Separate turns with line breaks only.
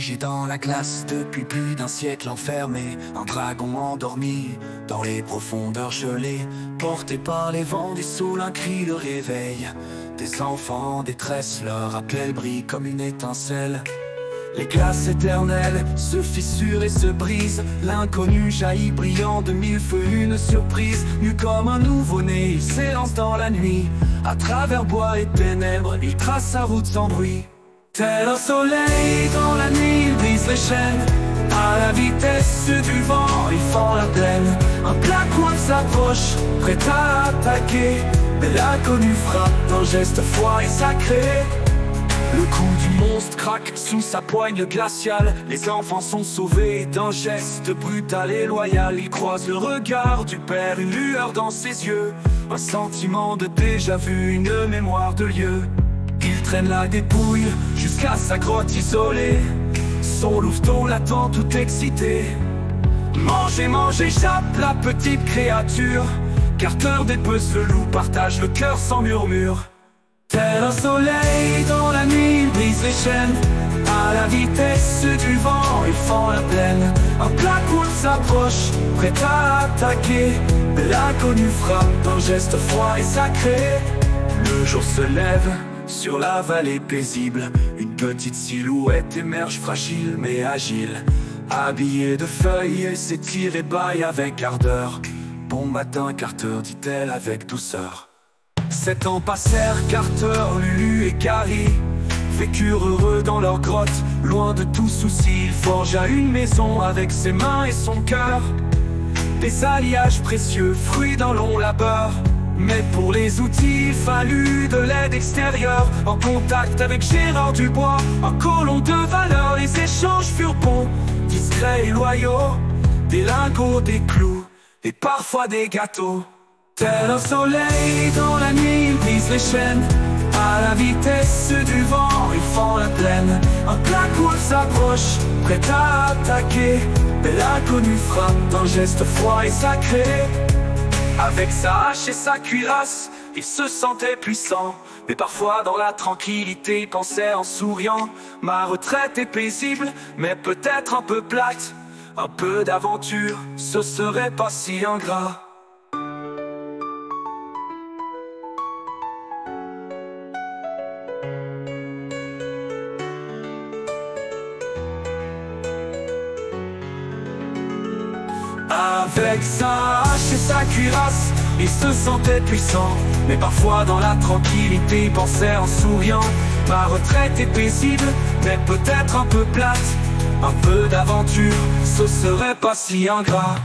figé dans la glace depuis plus d'un siècle enfermé. Un dragon endormi dans les profondeurs gelées, porté par les vents des saules, un cri de réveil. Des enfants en détresse, leur appel brille comme une étincelle. Les glaces éternelles se fissurent et se brisent. L'inconnu jaillit brillant de mille feux, une surprise. Nu comme un nouveau-né, il s'élance dans la nuit. À travers bois et ténèbres, il trace sa route sans bruit. Tel un soleil dans la nuit, il brise les chaînes. À la vitesse du vent, il fend la plaine. Un Black Wolf s'approche, prêt à attaquer. Mais l'inconnu frappe d'un geste froid et sacré. Le cou du monstre craque sous sa poigne glaciale. Les enfants sont sauvés d'un geste brutal et loyal. Ils croisent le regard du père, une lueur dans ses yeux. Un sentiment de déjà-vu, une mémoire de lieu. Il traîne la dépouille jusqu'à sa grotte isolée. Son louveteau l'attend tout excité. Mangez, mangez, chape la petite créature. Carter dépece le loup, partage le cœur sans murmure. Tel un soleil dans la nuit, il brise les chaînes. À la vitesse du vent, il fend la plaine. Un Black Wolf s'approche, prêt à attaquer. Mais l'inconnu frappe d'un geste froid et sacré. Le jour se lève sur la vallée paisible. Une petite silhouette émerge fragile mais agile. Habillée de feuilles et s'étire et bâille avec ardeur. Bon matin Carter, dit-elle avec douceur. 7 ans passèrent, Carter, Lulu et Carrie vécurent heureux dans leur grotte, loin de tout souci. Il forgea une maison avec ses mains et son cœur. Des alliages précieux, fruits d'un long labeur. Mais pour les outils, il fallut de l'aide extérieure. En contact avec Gérard Dubois, un colon de valeur. Les échanges furent bons, discrets et loyaux. Des lingots, des clous et parfois des gâteaux. Tel un soleil dans la nuit, il brise les chaînes. À la vitesse du vent, il fend la plaine. Un Black Wolf s'approche, prêt à attaquer. Mais l'inconnu frappe d'un geste froid et sacré. Avec sa hache et sa cuirasse, il se sentait puissant. Mais parfois dans la tranquillité, il pensait en souriant. Ma retraite est paisible, mais peut-être un peu plate. Un peu d'aventure, ce serait pas si ingrat. Avec sa hache et sa cuirasse, il se sentait puissant. Mais parfois dans la tranquillité, il pensait en souriant. Ma retraite est paisible, mais peut-être un peu plate. Un peu d'aventure, ce serait pas si ingrat.